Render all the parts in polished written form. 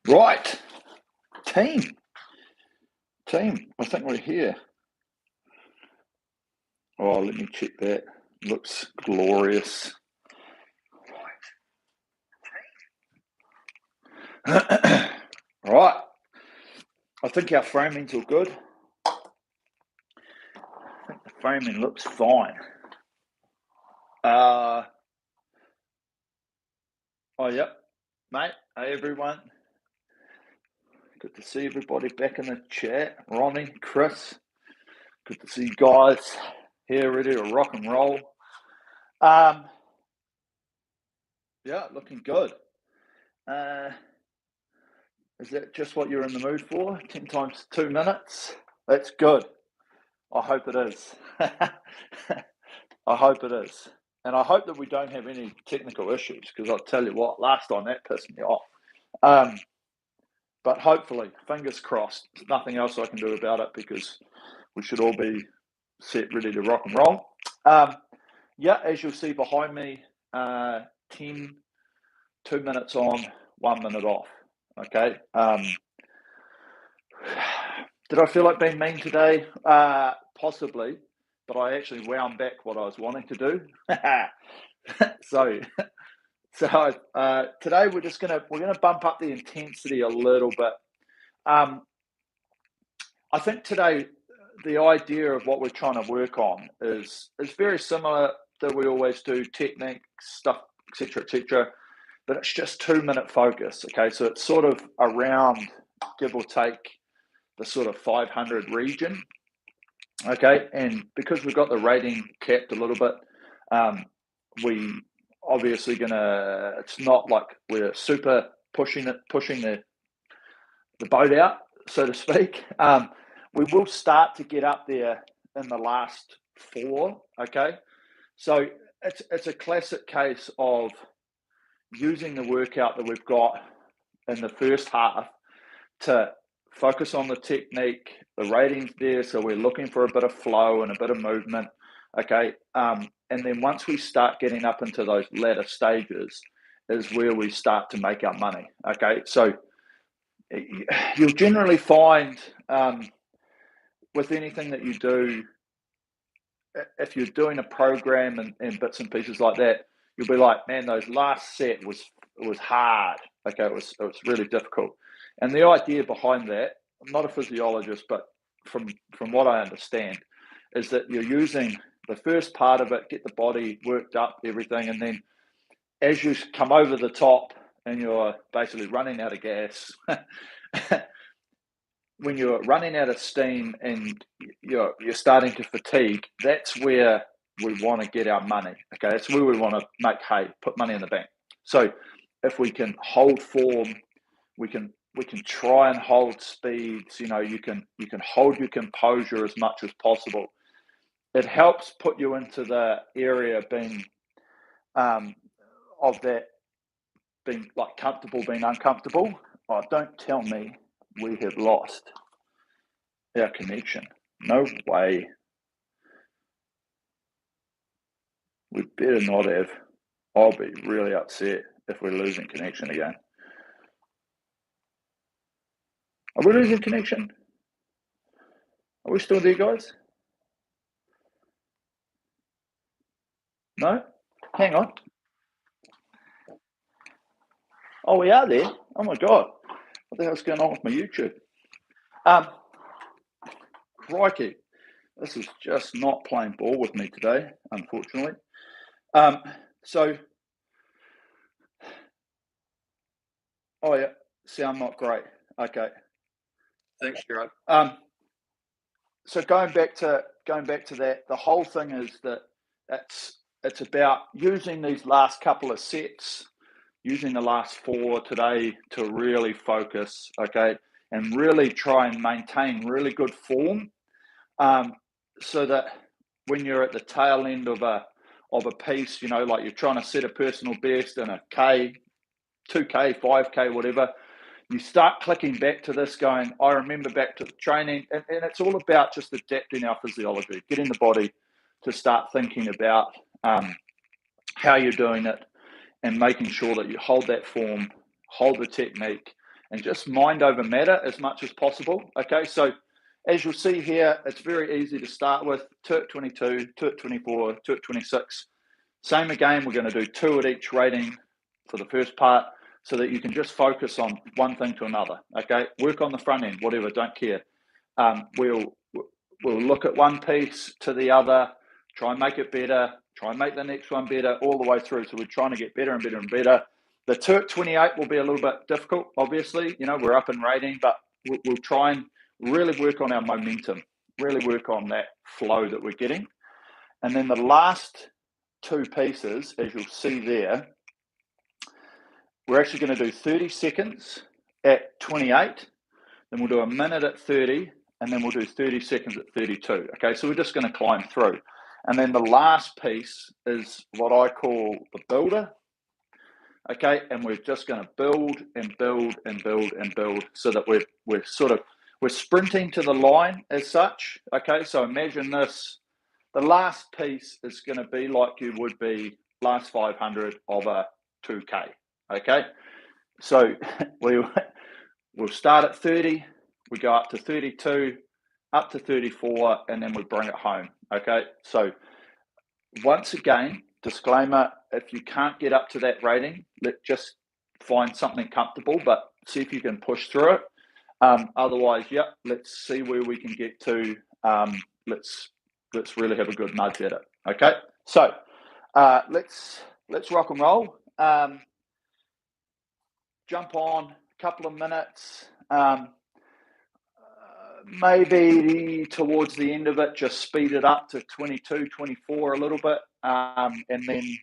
Right, team, I think we're here. Oh, let me check that. Looks glorious. Right, I think our framing's all good. I think the framing looks fine. Oh, yep, mate. Hey, everyone. Good to see everybody back in the chat. Ronnie, Chris, good to see you guys here ready to rock and roll. Yeah, looking good. Is that just what you're in the mood for? 10 times 2 minutes? That's good. I hope it is. I hope it is. And I hope that we don't have any technical issues, because I'll tell you what, last time that pissed me off. But hopefully, fingers crossed, there's nothing else I can do about it, because we should all be set, ready to rock and roll. Yeah, as you'll see behind me, 10, 2 minutes on, 1 minute off. Okay. Did I feel like being mean today? Possibly, but I actually wound back what I was wanting to do. so today we're gonna bump up the intensity a little bit. I think today the idea of what we're trying to work on is very similar that we always do, technique stuff, etc., but it's just 2 minute focus. Okay, so it's sort of around, give or take, the sort of 500 region. Okay, and because we've got the rating capped a little bit, we obviously gonna. It's not like we're super pushing the boat out, so to speak. We will start to get up there in the last 4. Okay, so it's a classic case of using the workout that we've got in the first half to focus on the technique. The rating's there, so we're looking for a bit of flow and a bit of movement. Okay, and then once we start getting up into those latter stages is where we start to make our money. Okay, so you'll generally find with anything that you do, if you're doing a program and bits and pieces like that, you'll be like, man, those last set was hard. Okay, it was really difficult. And the idea behind that, I'm not a physiologist, but from what I understand, is that you're using the first part of it, get the body worked up, everything, and then as you come over the top and you're basically running out of gas, when you're running out of steam and you're starting to fatigue, that's where we want to get our money. Okay, that's where we want to make hay, put money in the bank. So if we can hold form, we can try and hold speeds. You can hold your composure as much as possible. It helps put you into the area being of that being like comfortable, being uncomfortable. Oh, don't tell me we have lost our connection. No way. We better not have. I'll be really upset if we're losing connection again. Are we losing connection? Are we still there, guys? No? Hang on. Oh, we are there. Oh my God. What the hell's going on with my YouTube? Crikey. This is just not playing ball with me today, unfortunately. So, oh yeah, sound not great. Okay. Thanks, Gerard. So going back to that, the whole thing is that it's about using these last couple of sets, using the last 4 today to really focus, okay, and really try and maintain really good form, so that when you're at the tail end of a piece, like you're trying to set a personal best in a K, 2K, 5K, whatever, you start clicking back to this going, I remember back to the training, and it's all about just adapting our physiology, getting the body to start thinking about how you're doing it and making sure that you hold that form, hold the technique, and just mind over matter as much as possible. Okay, so as you'll see here, it's very easy to start with. 2 at 22, 2 at 24, 2 at 26. Same again, we're going to do 2 at each rating for the first part so that you can just focus on one thing to another. Okay, work on the front end, whatever, don't care. We'll look at one piece to the other, try and make it better, try and make the next one better all the way through. So we're trying to get better and better and better. The 2 at 28 will be a little bit difficult, obviously. You know, we're up in rating, but we'll try and really work on our momentum, really work on that flow that we're getting. And then the last 2 pieces, as you'll see there, we're actually going to do 30 seconds at 28, then we'll do a minute at 30, and then we'll do 30 seconds at 32. Okay, so we're just going to climb through. And then the last piece is what I call the builder. Okay, and we're just going to build and build and build and build so that we're sprinting to the line as such. Okay, so imagine this. The last piece is going to be like you would be last 500 of a 2K. Okay, so we'll start at 30, we go up to 32, up to 34, and then we bring it home. Okay, so once again, disclaimer, if you can't get up to that rating, just find something comfortable, but see if you can push through it. Otherwise, let's see where we can get to. Let's really have a good nudge at it. Okay, so let's rock and roll. Jump on a couple of minutes. Maybe towards the end of it, just speed it up to 22, 24 a little bit. And then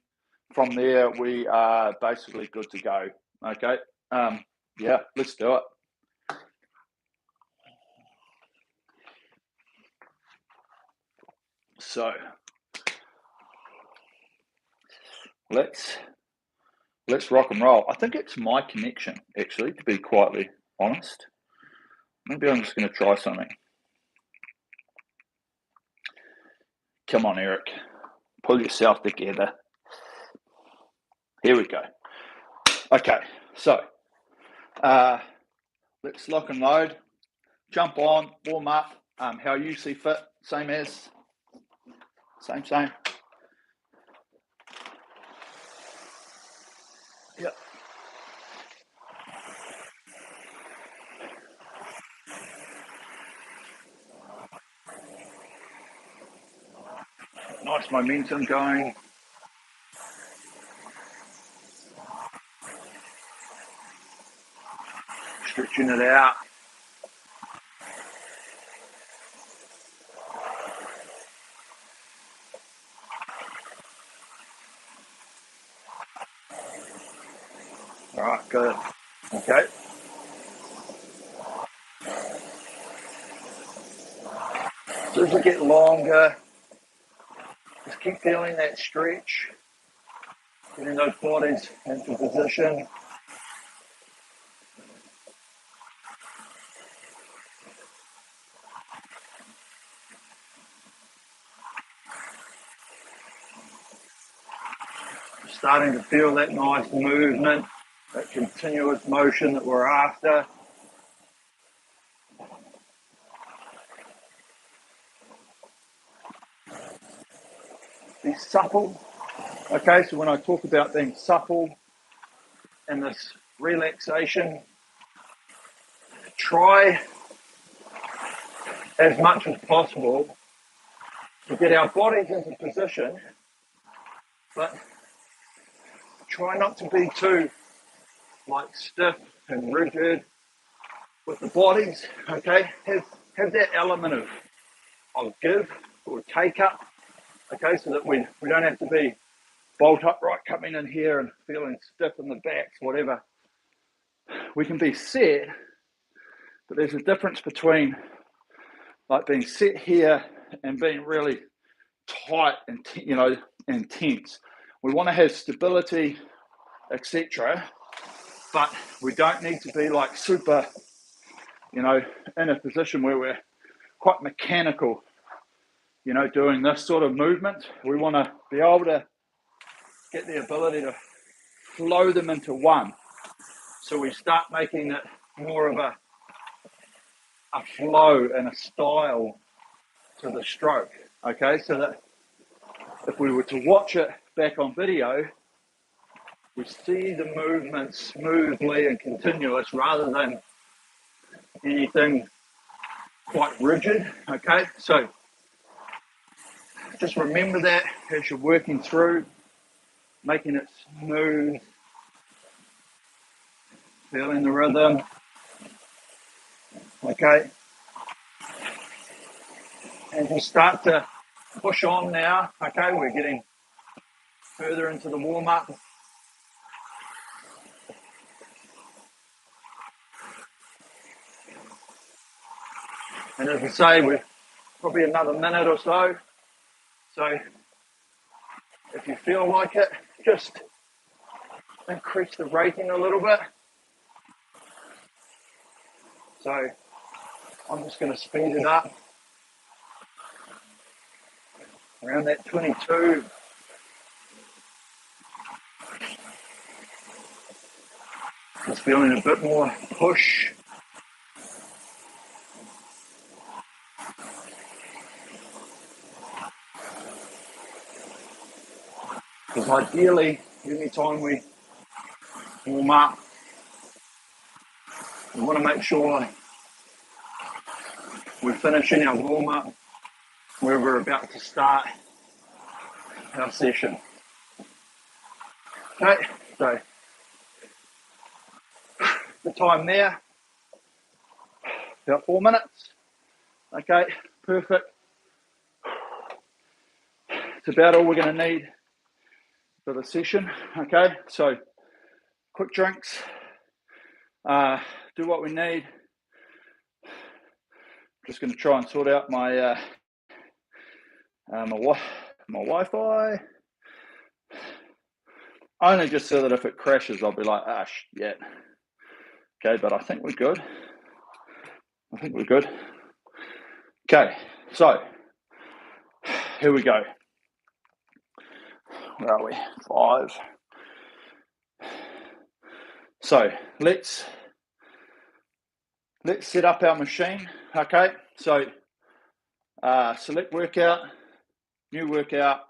from there, we are basically good to go. Okay. Let's do it. So let's rock and roll. I think it's my connection, actually, to be quietly honest. Maybe I'm just going to try something. Come on, Eric. Pull yourself together. Here we go. Okay, so let's lock and load. Jump on, warm up, how you see fit. Same. Yep. Nice momentum going. Stretching it out. All right, good. Okay. So as we get longer, just keep feeling that stretch, getting those bodies into position. Starting to feel that nice movement, that continuous motion that we're after. Be supple. Okay, so when I talk about being supple and this relaxation, try as much as possible to get our bodies into position, but try not to be too stiff and rigid with the bodies. Okay, have that element of give or take up. Okay, so that we don't have to be bolt upright coming in here and feeling stiff in the backs, whatever. We can be set, but there's a difference between being set here and being really tight and intense. We want to have stability, etc., but we don't need to be super, in a position where we're quite mechanical, doing this sort of movement. We want to be able to get the ability to flow them into one. So we start making it more of a flow and a style to the stroke, okay? So that if we were to watch it back on video, we see the movement smoothly and continuous rather than anything quite rigid, okay? So just remember that as you're working through, making it smooth, feeling the rhythm, okay? And you start to push on now, okay? We're getting further into the warm-up. And as I say, we're probably another minute or so. So if you feel like it, just increase the rating a little bit. So I'm just going to speed it up around that 22. Just feeling a bit more push. Because ideally, any time we warm up, we want to make sure we're finishing our warm up where we're about to start our session. Okay, so the time there, about 4 minutes. Okay, perfect. It's about all we're going to need for the session. Okay, so quick drinks, do what we need. Just going to try and sort out my my Wi-Fi. Only just so that if it crashes, I'll be like, ah, shit. Okay, but I think we're good. Okay, so here we go. Where are we? 5. So let's set up our machine. Okay, so select workout, new workout,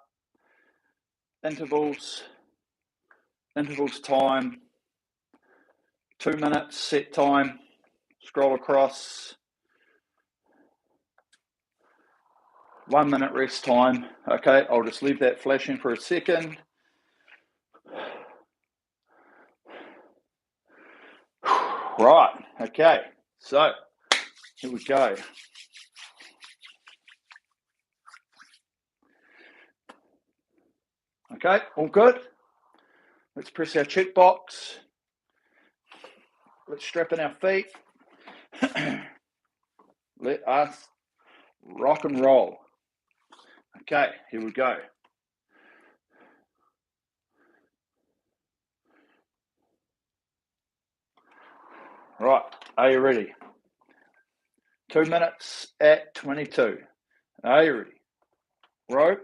intervals time, 2 minutes set time, scroll across, 1 minute rest time. Okay, I'll just leave that flashing for a second. Right, okay, so here we go. Okay, all good. Let's press our checkbox. Let's strap in our feet. Let us rock and roll. Okay, here we go. Right, are you ready? 2 minutes at 22. Are you ready? Row.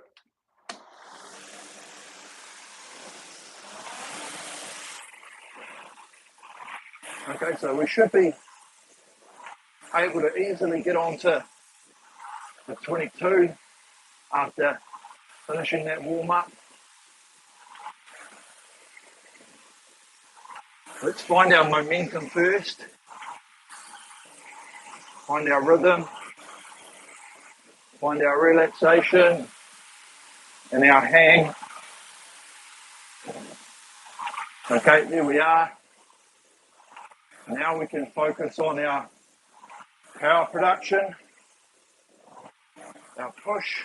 Okay, so we should be able to easily get onto the 22 after finishing that warm-up. Let's find our momentum first. Find our rhythm. Find our relaxation and our hang. Okay, there we are. Now we can focus on our power production, our push,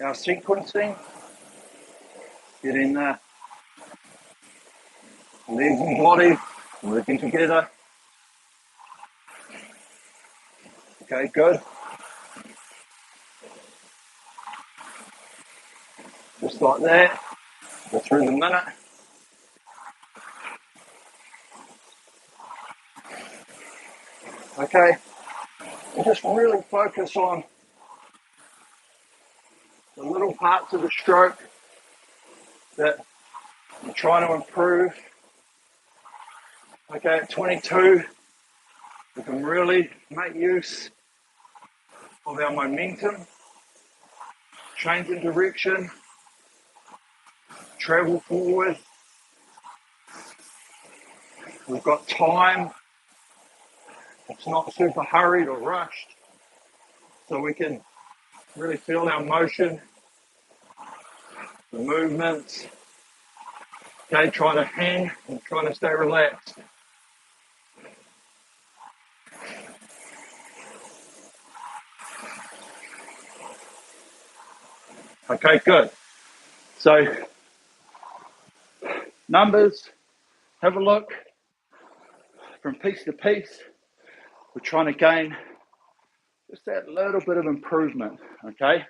our sequencing, getting the legs and body working together. Okay, good. Just like that. Go through the minute. Okay, and just really focus on the little parts of the stroke that you're trying to improve. Okay, at 22, we can really make use of our momentum, change in direction, travel forward. We've got time. It's not super hurried or rushed. So we can really feel our motion, the movements. Okay, try to hang and try to stay relaxed. Okay, good. So numbers, have a look from piece to piece. We're trying to gain just that little bit of improvement, okay?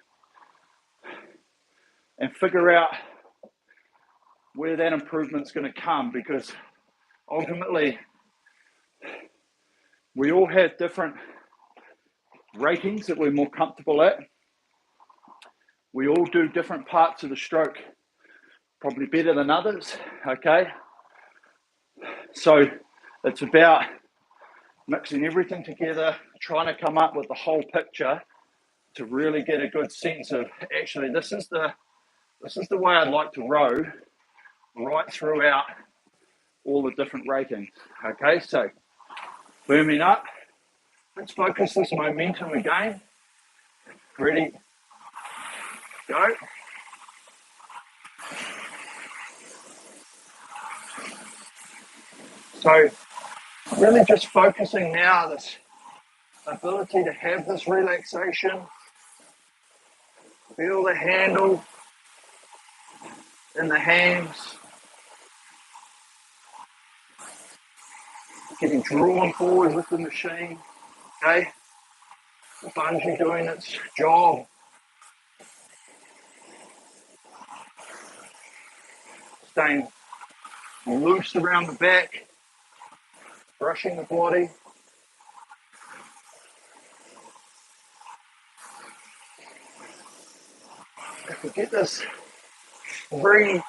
And figure out where that improvement's going to come, because ultimately we all have different ratings that we're more comfortable at. We all do different parts of the stroke probably better than others, okay? So it's about mixing everything together, trying to come up with the whole picture to really get a good sense of, actually, this is the way I'd like to row right throughout all the different ratings. Okay, so firming up. Let's focus this momentum again. Ready, go. So really just focusing now, this ability to have this relaxation. Feel the handle in the hands. Getting drawn forward with the machine. Okay, the bungee doing its job. Staying loose around the back, brushing the body. If we get this free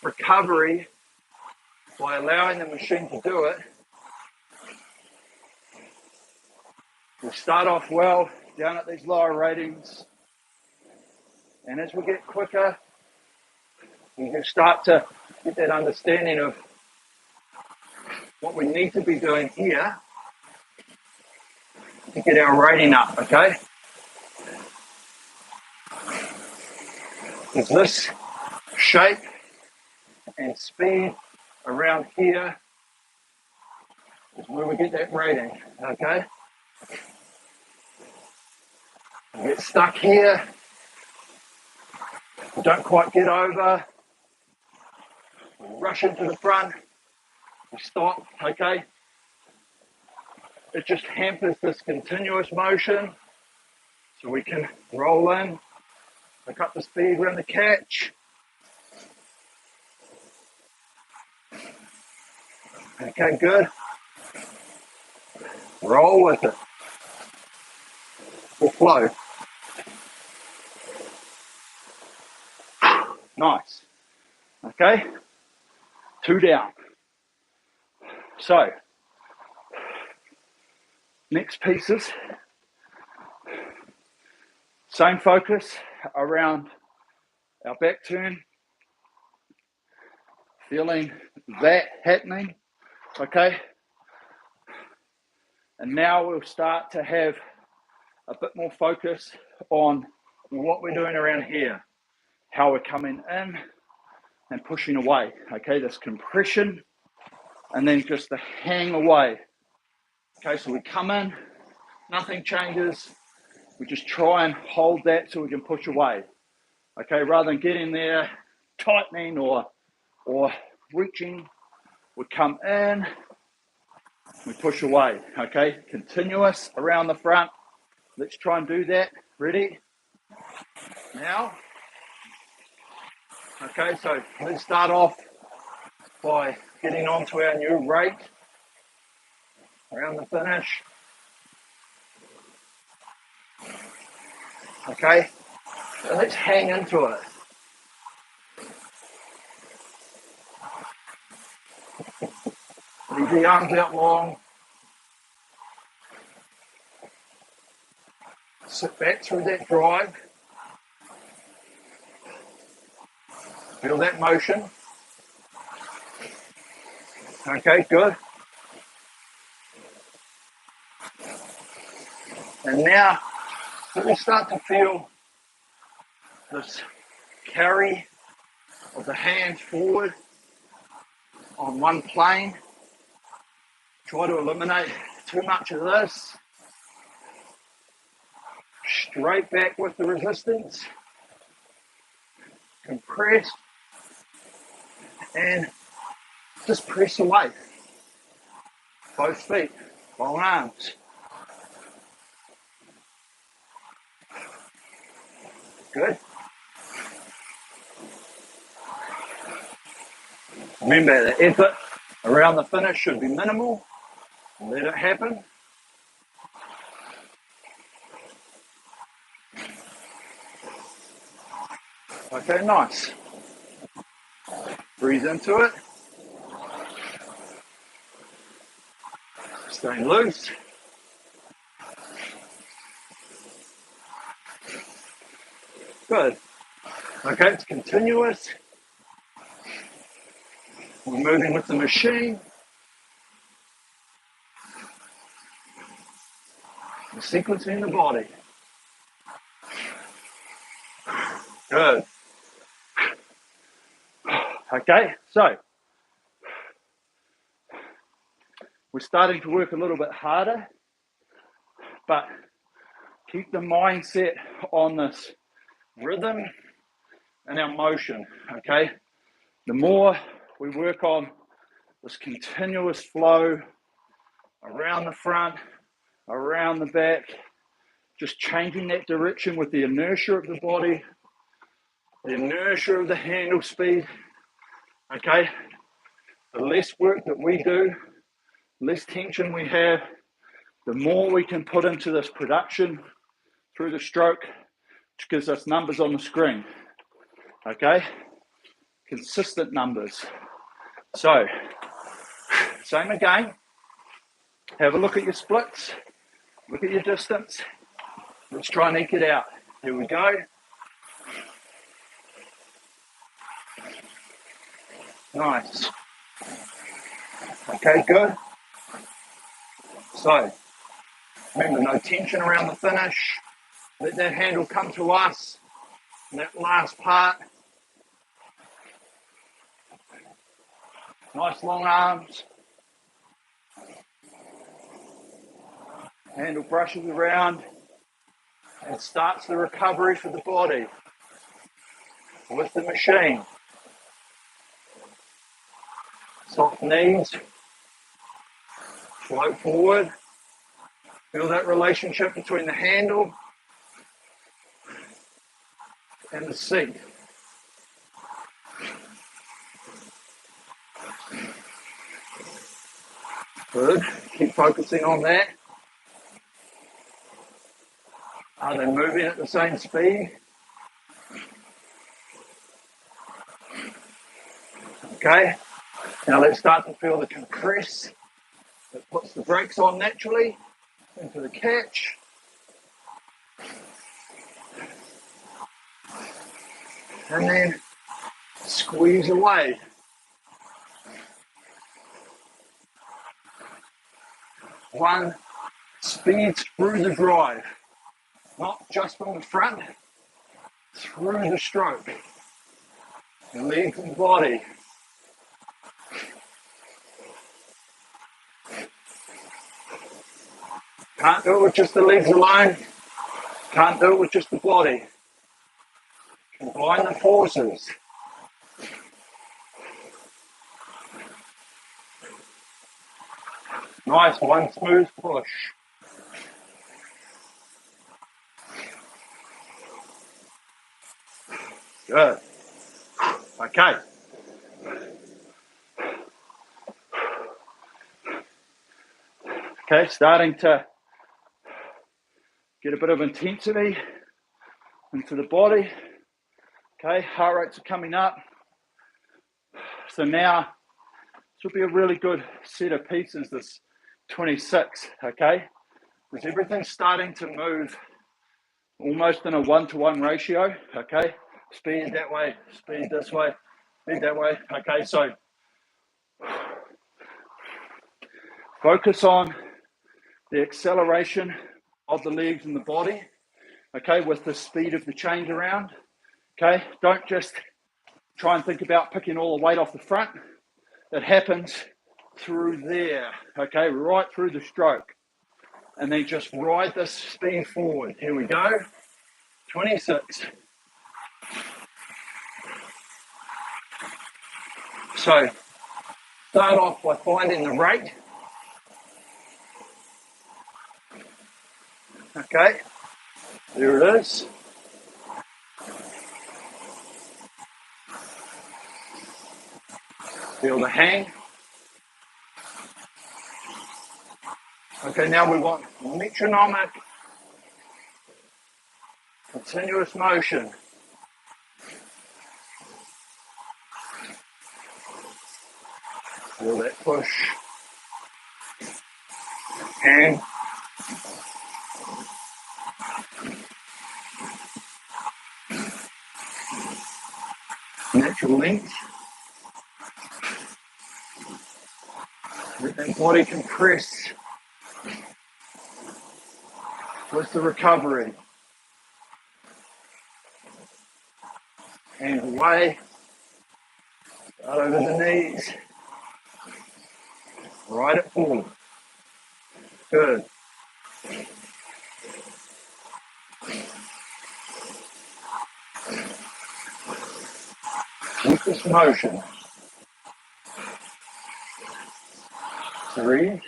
recovery by allowing the machine to do it, we'll start off well down at these lower ratings, and as we get quicker, we can start to get that understanding of what we need to be doing here to get our rating up, okay? Because this shape and speed around here is where we get that rating, okay? We get stuck here, we don't quite get over, we rush into the front, we stop, okay? It just hampers this continuous motion, so we can roll in, pick up the speed around the catch. Okay, good. Roll with it. We'll flow. Nice. Okay, 2 down. So, next pieces, same focus around our back turn, feeling that happening, okay? And now we'll start to have a bit more focus on what we're doing around here, how we're coming in and pushing away, okay? This compression and then just the hang away. Okay, so we come in, nothing changes, we just try and hold that so we can push away. Okay, rather than getting there, tightening or reaching, we come in, we push away. Okay, continuous around the front. Let's try and do that. Ready? Now. Okay, so let's start off by getting onto our new rate around the finish. Okay, so let's hang into it. Keep the arms out long. Sit back through that drive. Feel that motion. Okay, good. And now we'll start to feel this carry of the hands forward on one plane. Try to eliminate too much of this. Straight back with the resistance. Compress. And just press away. Both feet, long arms. Good. Remember, the effort around the finish should be minimal. Let it happen. Okay, nice. Breathe into it. Stay loose. Good. Okay, it's continuous. We're moving with the machine. We're sequencing the body. Good. Okay, so we're starting to work a little bit harder, but keep the mindset on this rhythm and our motion, okay? The more we work on this continuous flow around the front, around the back, just changing that direction with the inertia of the body, the inertia of the handle speed, okay? The less work that we do, less tension we have, the more we can put into this production through the stroke, which gives us numbers on the screen, okay? Consistent numbers. So, same again. Have a look at your splits, look at your distance. Let's try and eke it out. Here we go. Nice. Okay, good. So, remember, no tension around the finish. Let that handle come to us. That last part. Nice long arms. Handle brushes around and starts the recovery for the body with the machine. Soft knees. Float forward. Feel that relationship between the handle and the seat. Good. Keep focusing on that. Are they moving at the same speed? Okay. Now let's start to feel the compress that puts the brakes on naturally into the catch. And then squeeze away. One speeds through the drive, not just from the front, through the stroke. The legs and body. Can't do it with just the legs alone. Can't do it with just the body. Combine the forces. Nice, one smooth push. Good. Okay. Okay, starting to get a bit of intensity into the body. Okay, heart rates are coming up. So now it's will be a really good set of pieces, this 26, okay? Because everything's starting to move almost in a 1-to-1 ratio, okay? Speed that way, speed this way, speed that way, okay? So focus on the acceleration of the legs and the body, okay, with the speed of the change around, okay? Don't just try and think about picking all the weight off the front. It happens through there, okay, right through the stroke. And then just ride this speed forward. Here we go, 26. So start off by finding the rate. Okay, there it is. Feel the hang. Okay, now we want metronomic, continuous motion. Feel that push. Hang. Natural length. Let that body compress with the recovery. Hands away, out over the knees. Ride it forward. Good. Keep this motion. 3.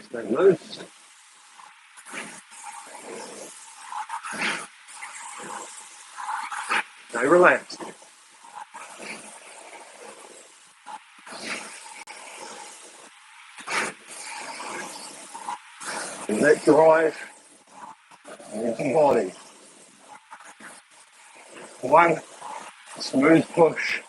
Stay loose. 'Stay relaxed. And let drive into the body. 1 smooth push.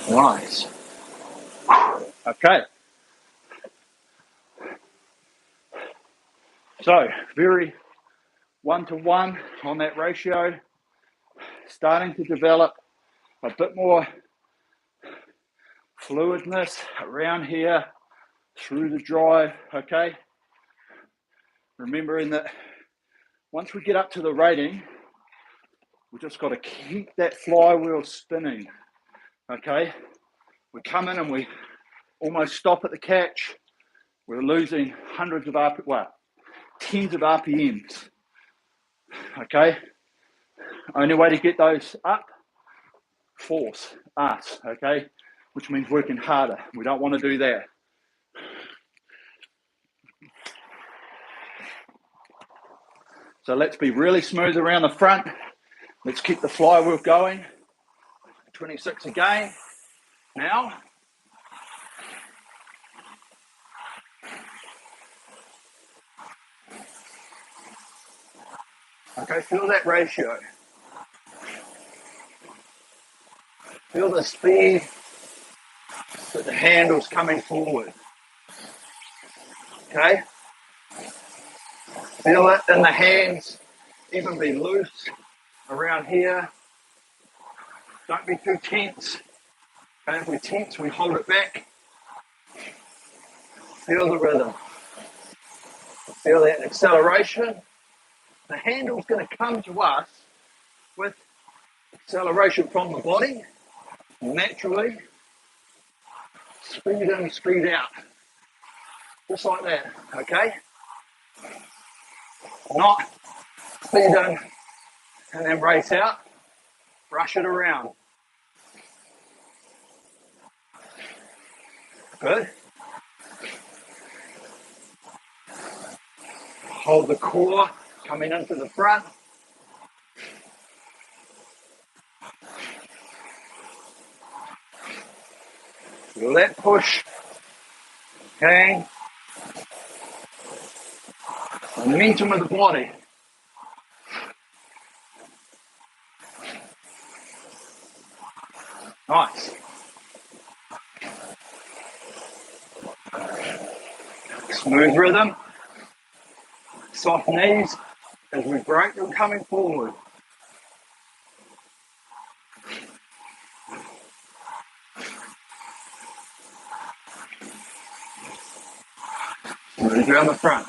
Nice. Okay. So, very 1-to-1 on that ratio. Starting to develop a bit more fluidness around here through the drive, okay? Remembering that once we get up to the rating, we just got to keep that flywheel spinning, okay? We come in and we almost stop at the catch. We're losing hundreds of RPMs, well, tens of RPMs, okay? Only way to get those up, force us, okay? Which means working harder. We don't want to do that. So let's be really smooth around the front. Let's keep the flywheel going. 26 again. Now. Okay, feel that ratio. Feel the speed that the handle's coming forward. Okay? Feel it in the hands. Even be loose around here. Don't be too tense. Okay, if we're tense, we hold it back. Feel the rhythm. Feel that acceleration. The handle's going to come to us with acceleration from the body. Naturally, speed in, speed out. Just like that, okay? Not speed in and then race out. Rush it around. Good. Hold the core coming into the front. Feel that push. Hang. Momentum of the body. Nice. Smooth rhythm. Soft knees as we break them coming forward. Smooth around the front.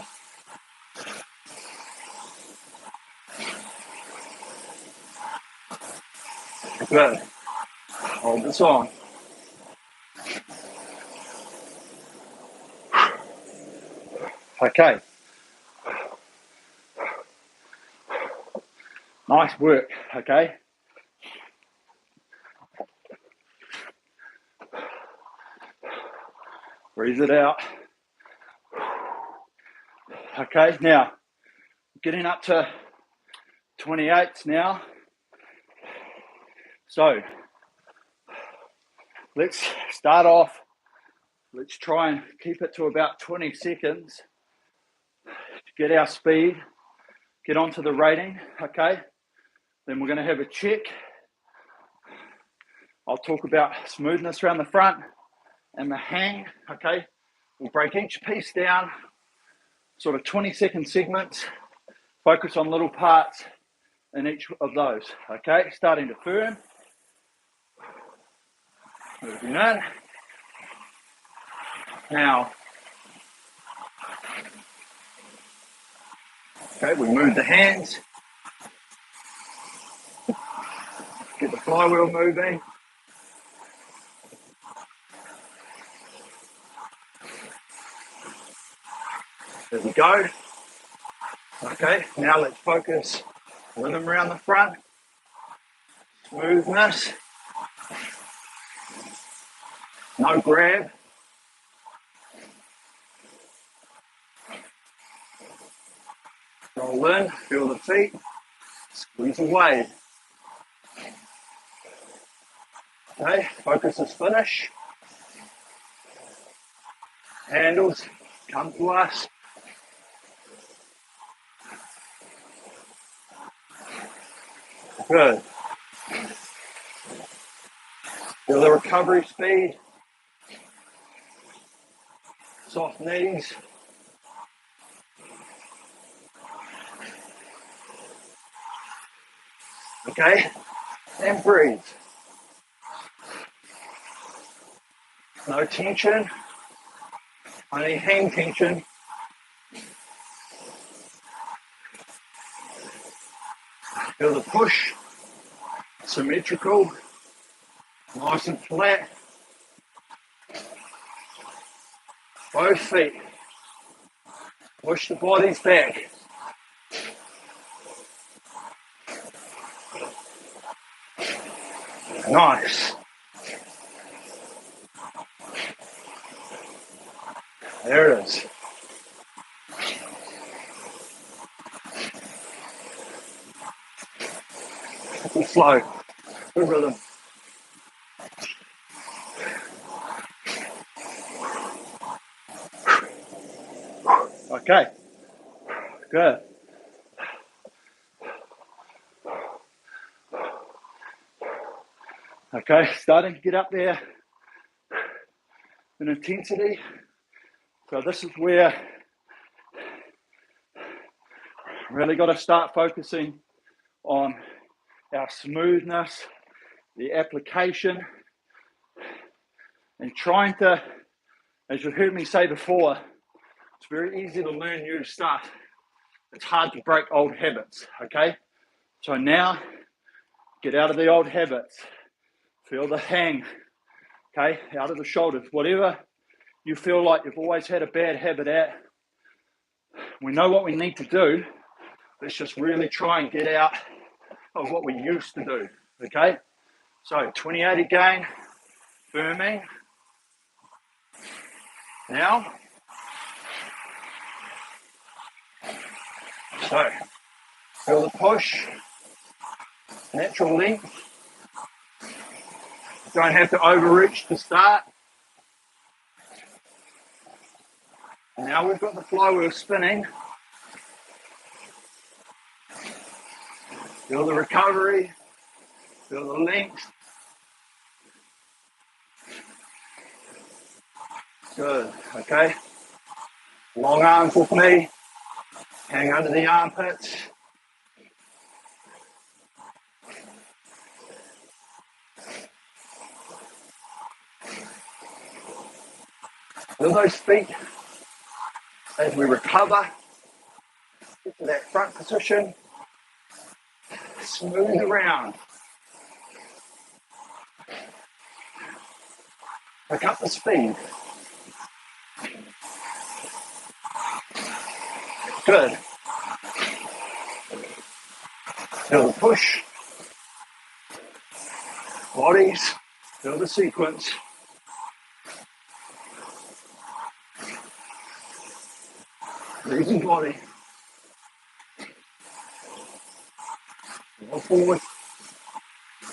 Good. Hold this on. Okay. Nice work, okay? Breathe it out. Okay, now, getting up to 28s now. So, let's start off. Let's try and keep it to about 20 seconds to get our speed, get onto the rating, okay? Then we're gonna have a check. I'll talk about smoothness around the front and the hang, okay? We'll break each piece down, sort of 20-second segments, focus on little parts in each of those, okay? Starting to firm, moving in. Now, okay, we move the hands, get the flywheel moving. There we go. Okay, now let's focus rhythm around the front, smoothness, no grab. Roll in, feel the feet, squeeze away. Okay, focus is finish. Handles come to us. Good. Feel the recovery speed. Soft knees. Okay, and breathe. No tension, only hang tension. Feel the push, symmetrical, nice and flat. Both feet. Push the bodies back. Nice. There it is. Good flow. Good rhythm. Okay. Good. Okay, starting to get up there in intensity. So this is where really got to start focusing on our smoothness, the application, and trying to, as you've heard me say before, it's very easy to learn new stuff. It's hard to break old habits, okay? So now, get out of the old habits. Feel the hang, okay? Out of the shoulders. Whatever you feel like you've always had a bad habit at, we know what we need to do. Let's just really try and get out of what we used to do, okay? So 28 again, firming. Now, so feel the push, natural length. Don't have to overreach to start. Now we've got the flywheel spinning. Feel the recovery, feel the length. Good, okay. Long arms with me, hang under the armpits. Feel those feet as we recover. Get to that front position. Smooth around. Pick up the speed. Good. Feel the push. Bodies. Feel the sequence. Breathing body. Roll forward.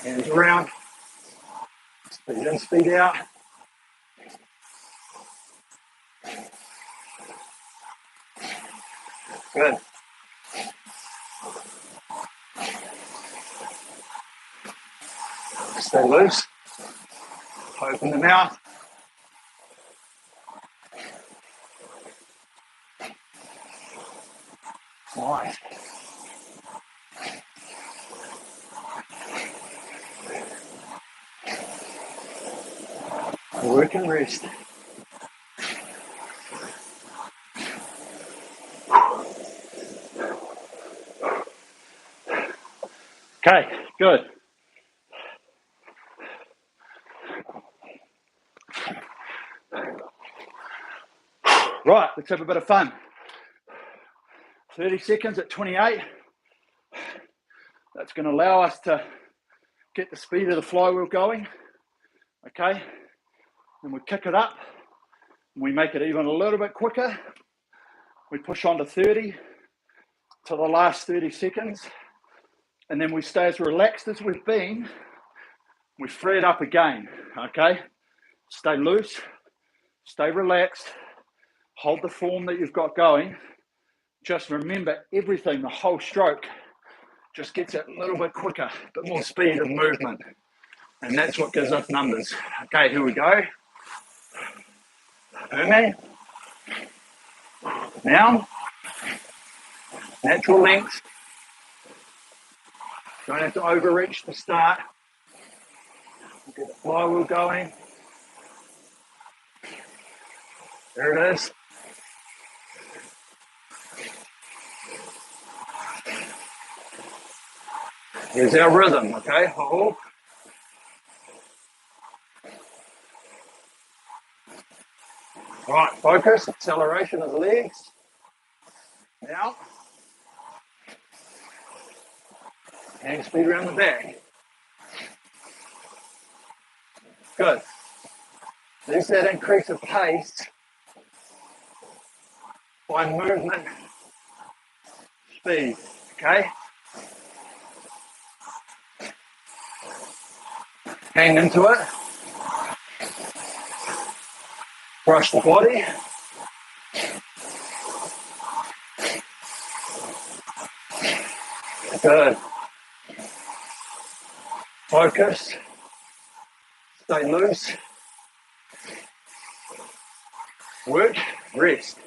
Hands around. Speed in, speed out. Good. Stay loose. Open the mouth. Nice. Work and rest. Okay, good. Right, let's have a bit of fun. 30 seconds at 28. That's going to allow us to get the speed of the flywheel going. Okay, and we kick it up. And we make it even a little bit quicker. We push on to 30 to the last 30 seconds. And then we stay as relaxed as we've been. We free it up again, okay? Stay loose, stay relaxed, hold the form that you've got going. Just remember everything, the whole stroke, just gets it a little bit quicker, a bit more speed and movement. And that's what gives us numbers. Okay, here we go. Okay. Now, natural length. Don't have to overreach to start. Get the flywheel going. There it is. Here's our rhythm, okay? Hold. All right, focus, acceleration of the legs. Now, hand speed around the back. Good. There's that increase of pace by movement, speed, okay? Hang into it. Brush the body. Good. Focus. Stay loose. Work. Rest.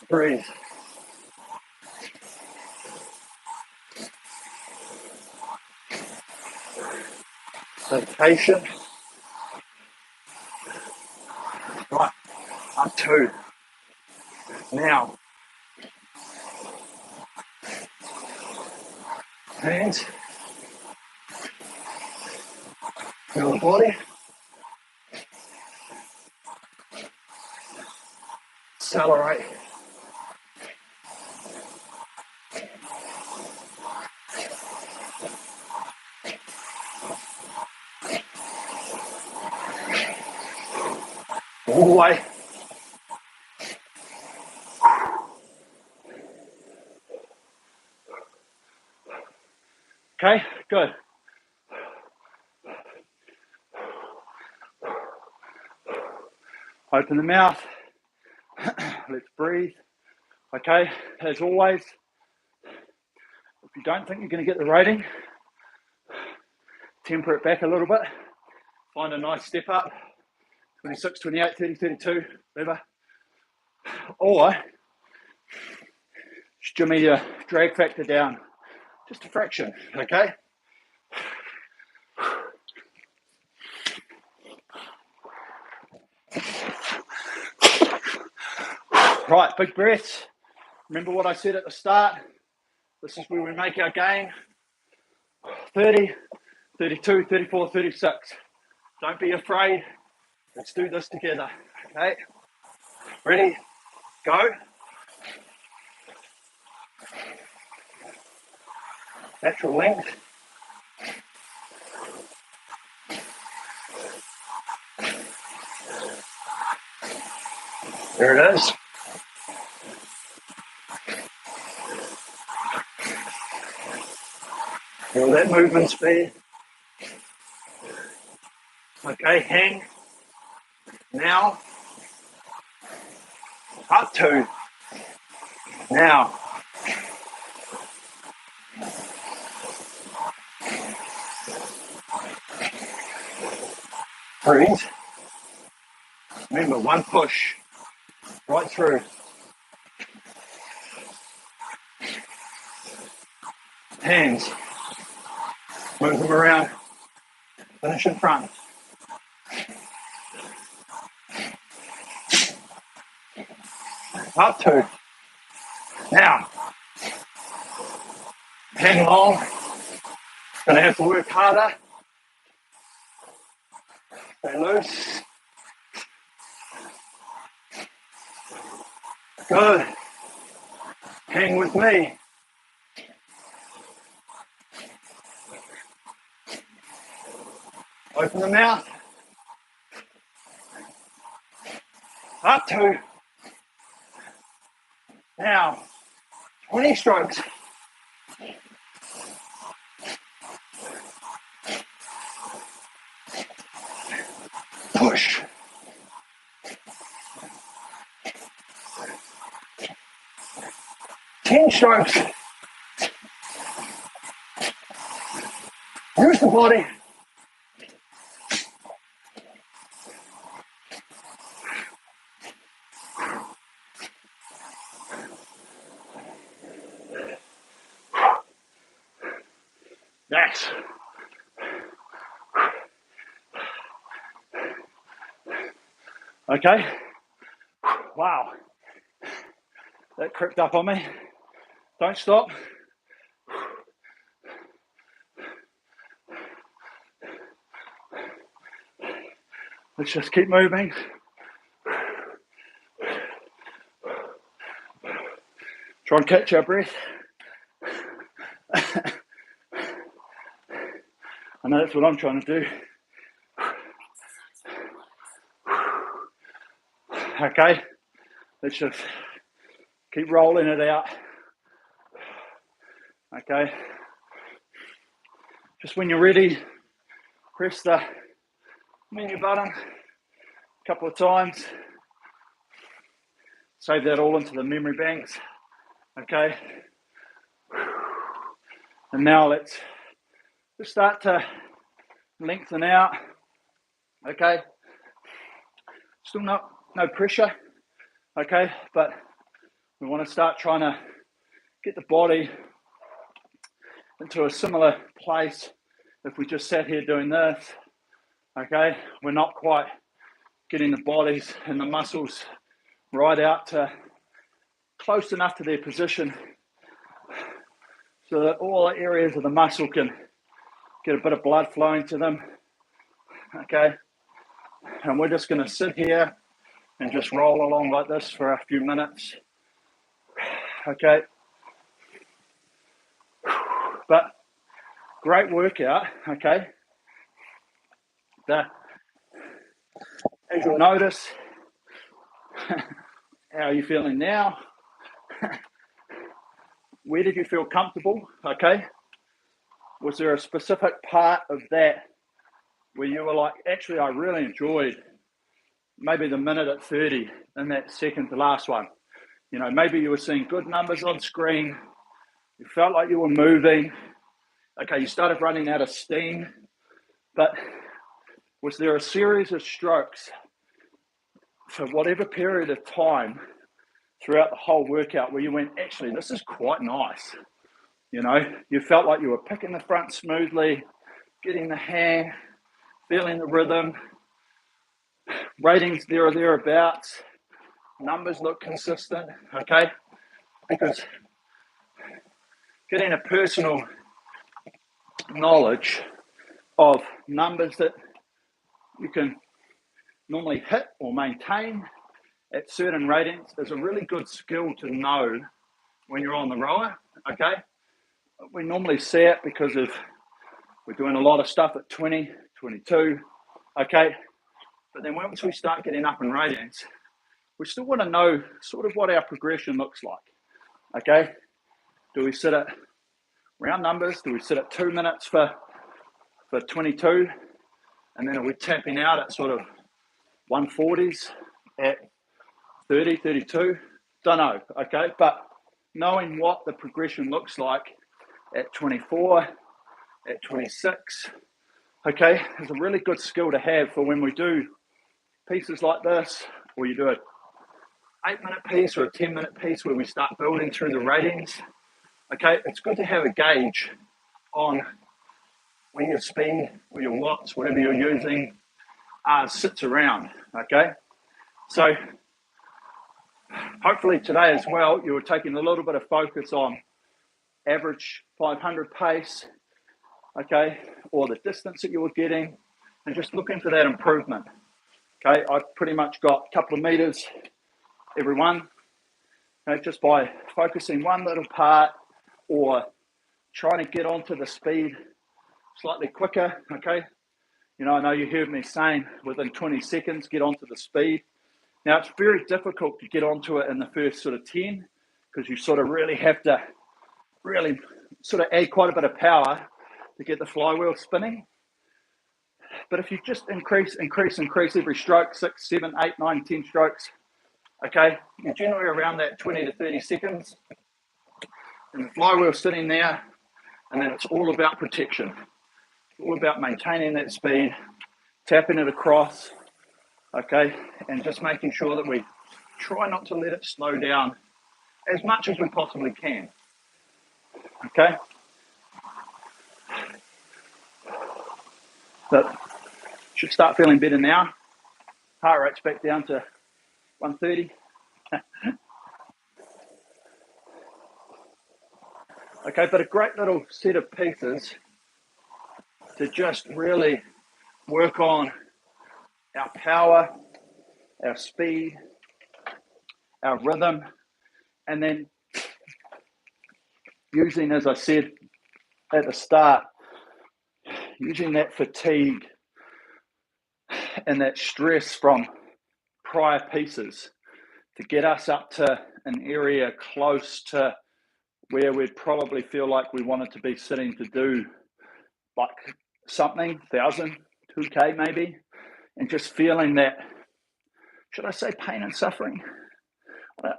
Breathe. Stay patient. Right. Up 2. Now. Hands. Feel the body. Accelerate. All the way. Okay, good. Open the mouth. Let's breathe. Okay, as always, If you don't think you're going to get the rating, temper it back a little bit. Find a nice step up, 26, 28, 30, 32, whatever. Or jimmy your drag factor down just a fraction, okay? Right, big breaths. Remember what I said at the start? This is where we make our gain. 30, 32, 34, 36. Don't be afraid. Let's do this together, okay? Ready? Go. Natural length. There it is. Feel that movement speed. Okay, hang. Now. Up to. Now. Breathe. Remember, one push. Right through. Hands. Move them around. Finish in front. Up to. Now. Hang long. Gonna have to work harder. Stay loose. Good. Hang with me. Open the mouth. Up to. Now, 20 strokes. Push. Ten strokes. Use the body. Yes. Okay. Wow. That crept up on me. Don't stop. Let's just keep moving. Try and catch our breath. I know that's what I'm trying to do. Okay, let's just keep rolling it out. Okay, just when you're ready, press the menu button a couple of times. Save that all into the memory banks. Okay, and now let's just start to lengthen out. Okay, still no pressure. Okay, but we want to start trying to get the body into a similar place if we just sat here doing this. Okay, we're not quite getting the bodies and the muscles right out to close enough to their position so that all the areas of the muscle can get a bit of blood flowing to them. Okay, and we're just going to sit here and just roll along like this for a few minutes. Okay, but great workout. Okay, as you'll notice, how are you feeling now? Where did you feel comfortable? Okay, was there a specific part of that where you were like, actually, I really enjoyed maybe the minute at 30 in that second to last one? You know, maybe you were seeing good numbers on screen, You felt like you were moving. Okay, you started running out of steam, but was there a series of strokes for whatever period of time throughout the whole workout where you went, actually, this is quite nice? You know, you felt like you were picking the front smoothly, getting the hang, feeling the rhythm, ratings there or thereabouts, numbers look consistent, okay? Because getting a personal knowledge of numbers that you can normally hit or maintain at certain ratings is a really good skill to know when you're on the rower, okay? We normally see it because of we're doing a lot of stuff at 20, 22, okay? But then once we start getting up in ratings, we still want to know sort of what our progression looks like, okay? Do we sit at round numbers? Do we sit at 2 minutes for 22? And then are we tapping out at sort of 140s at 30, 32? Don't know, okay? But knowing what the progression looks like at 24, at 26, okay, is a really good skill to have for when we do pieces like this, or you do an 8-minute piece or a 10-minute piece where we start building through the ratings. Okay, it's good to have a gauge on where your speed or your watts, whatever you're using, sits around. Okay, so hopefully today as well, you were taking a little bit of focus on average 500 pace, okay, or the distance that you were getting, and just looking for that improvement. Okay, I've pretty much got a couple of meters every one, okay, just by focusing one little part or trying to get onto the speed slightly quicker, okay? You know, I know you heard me saying within 20 seconds, get onto the speed. Now, it's very difficult to get onto it in the first sort of 10 because you sort of really have to really sort of add quite a bit of power to get the flywheel spinning. But if you just increase every stroke, 6, 7, 8, 9, 10 strokes, okay, you're generally around that 20 to 30 seconds. And the flywheel's sitting there, and then it's all about protection. All about maintaining that speed, tapping it across, okay, and just making sure that we try not to let it slow down as much as we possibly can, okay? But should start feeling better now. Heart rate's back down to 130. Okay, but a great little set of pieces to just really work on our power, our speed, our rhythm, and then using, as I said at the start, using that fatigue and that stress from prior pieces to get us up to an area close to where we'd probably feel like we wanted to be sitting to do like something, 1,000, 2K maybe, and just feeling that, should I say pain and suffering?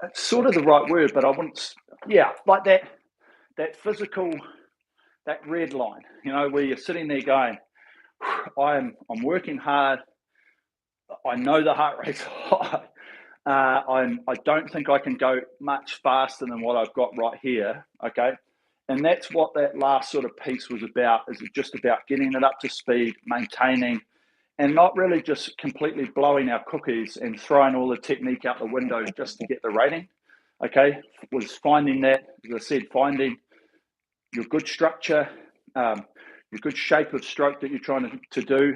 It's sort of the right word, but I wouldn't, yeah, like that physical, that red line, you know, where you're sitting there going, I'm working hard, I know the heart rate's high, I don't think I can go much faster than what I've got right here, okay? And that's what that last sort of piece was about, is just about getting it up to speed, maintaining, and not really just completely blowing our cookies and throwing all the technique out the window just to get the rating, okay? Was finding that, as I said, finding your good structure, your good shape of stroke that you're trying to do,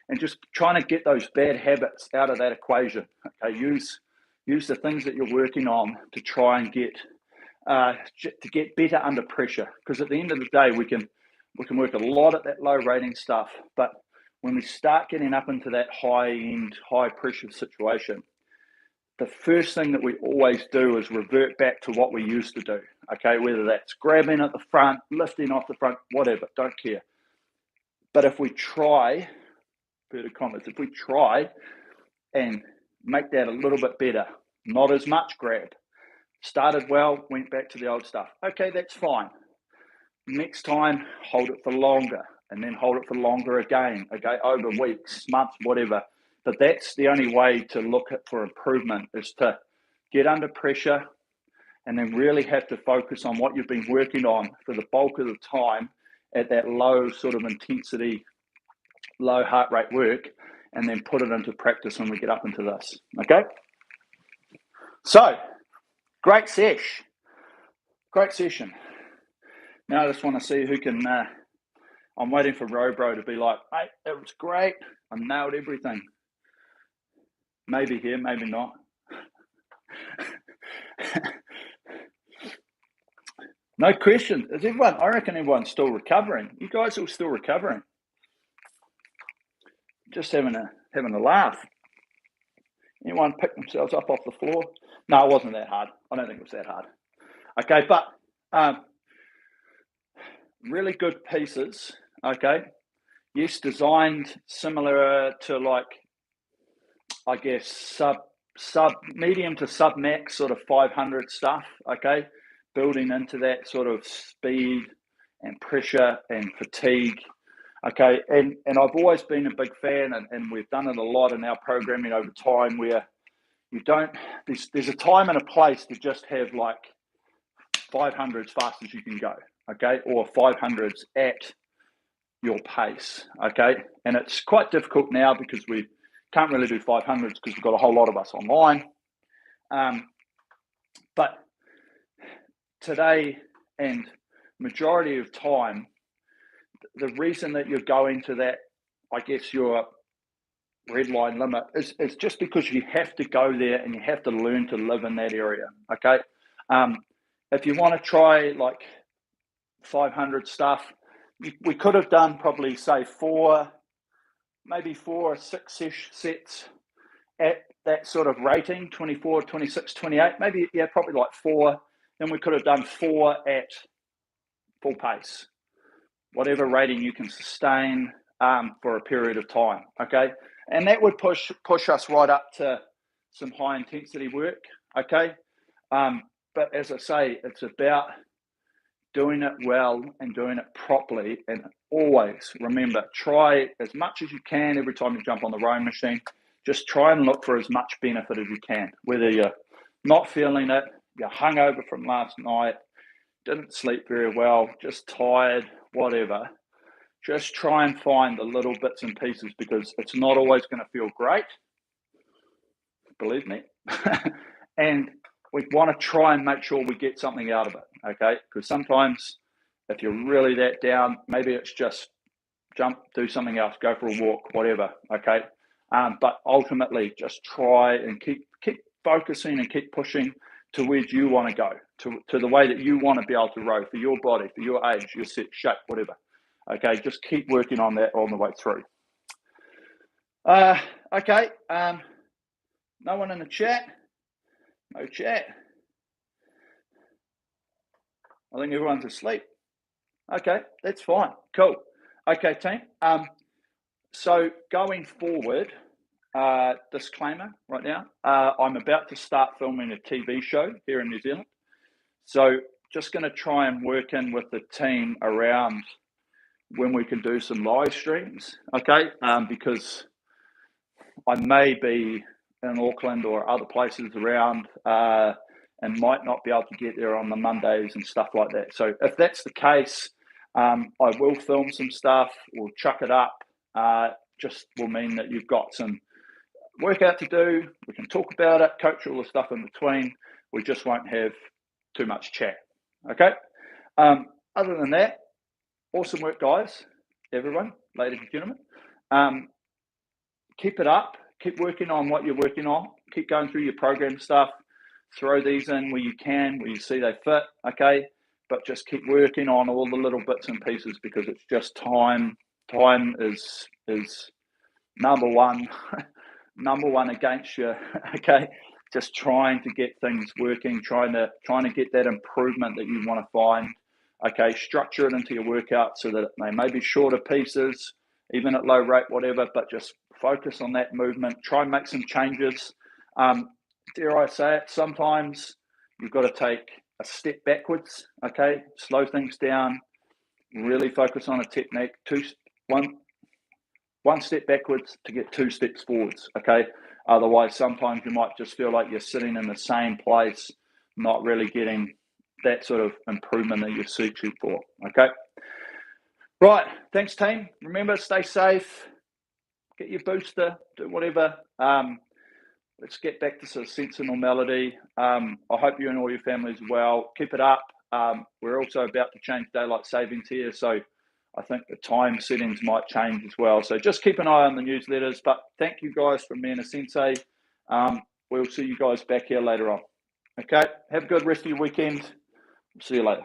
and just trying to get those bad habits out of that equation, okay? Use the things that you're working on to try and get better under pressure, because at the end of the day, we can work a lot at that low rating stuff, but when we start getting up into that high end, high pressure situation, the first thing that we always do is revert back to what we used to do, okay? Whether that's grabbing at the front, lifting off the front, whatever, don't care. But if we try, if we try and make that a little bit better, not as much grab, started well, went back to the old stuff, okay, that's fine. next time, hold it for longer, and then hold it for longer again, okay, over weeks, months, whatever. But that's the only way to look at for improvement, is to get under pressure and then really have to focus on what you've been working on for the bulk of the time at that low sort of intensity, low heart rate work, and then put it into practice when we get up into this, okay? So, great session. Now I just want to see who can, I'm waiting for Robro to be like, mate, that was great. I nailed everything. Maybe here, maybe not. No question. Is everyone? I reckon everyone's still recovering. You guys are still recovering. Just having a laugh. Anyone pick themselves up off the floor? No, it wasn't that hard. I don't think it was that hard. Okay, but really good pieces. Okay, yes, designed similar to, like, I guess sub medium to sub max sort of 500 stuff. Okay, building into that sort of speed and pressure and fatigue. Okay, and I've always been a big fan, and we've done it a lot in our programming over time, where you don't, there's a time and a place to just have like 500 as fast as you can go, okay, or 500s at your pace, okay, and it's quite difficult now because we can't really do 500s because we've got a whole lot of us online, but today and majority of time, the reason that you're going to that, I guess, your red line limit is just because you have to go there and you have to learn to live in that area, okay? If you want to try like 500 stuff, we could have done probably, say, maybe 4 or 6-ish sets at that sort of rating, 24, 26, 28, maybe, yeah, probably like 4. Then we could have done 4 at full pace, whatever rating you can sustain for a period of time, okay? And that would push us right up to some high intensity work, okay? But as I say, it's about doing it well and doing it properly, and always remember, try as much as you can every time you jump on the rowing machine. Just try and look for as much benefit as you can, whether you're not feeling it, you're hungover from last night, didn't sleep very well, just tired, whatever. Just try and find the little bits and pieces, because it's not always going to feel great, believe me. And we want to try and make sure we get something out of it, okay? Because sometimes if you're really that down, maybe it's just jump, do something else, go for a walk, whatever, okay? But ultimately, just try and keep focusing and keep pushing to where you want to go, to the way that you want to be able to row for your body, for your age, your set, shape, whatever. Okay, just keep working on that all the way through. Okay, no one in the chat? No chat. I think everyone's asleep. Okay, that's fine. Cool. Okay, team. So going forward, disclaimer right now, I'm about to start filming a TV show here in New Zealand. So just going to try and work in with the team around when we can do some live streams, okay? Because I may be in Auckland or other places around and might not be able to get there on the Mondays and stuff like that. So if that's the case, I will film some stuff, we'll chuck it up. Just will mean that you've got some workout to do, we can talk about it, coach all the stuff in between, we just won't have too much chat, okay? Other than that, awesome work, guys, everyone, ladies and gentlemen. Keep it up, keep working on what you're working on, keep going through your program stuff, throw these in where you can, where you see they fit, okay? But just keep working on all the little bits and pieces, because it's just time. Time is number one against you, okay? Just trying to get things working, trying to get that improvement that you want to find, okay? Structure it into your workout so that they may be shorter pieces, even at low rate, whatever, but just focus on that movement. Try and make some changes. Dare I say it, sometimes you've got to take a step backwards, okay? Slow things down, Really focus on a technique. One step backwards to get 2 steps forwards, okay? Otherwise, sometimes you might just feel like you're sitting in the same place, not really getting that sort of improvement that you're searching for, okay? Right, thanks team. Remember, stay safe, get your booster, do whatever. Let's get back to some sense of normality. I hope you and all your families are well. Keep it up. We're also about to change daylight savings here, so I think the time settings might change as well. So just keep an eye on the newsletters. But thank you guys from me and a Sensei. We'll see you guys back here later on. Okay, have a good rest of your weekend. See you later.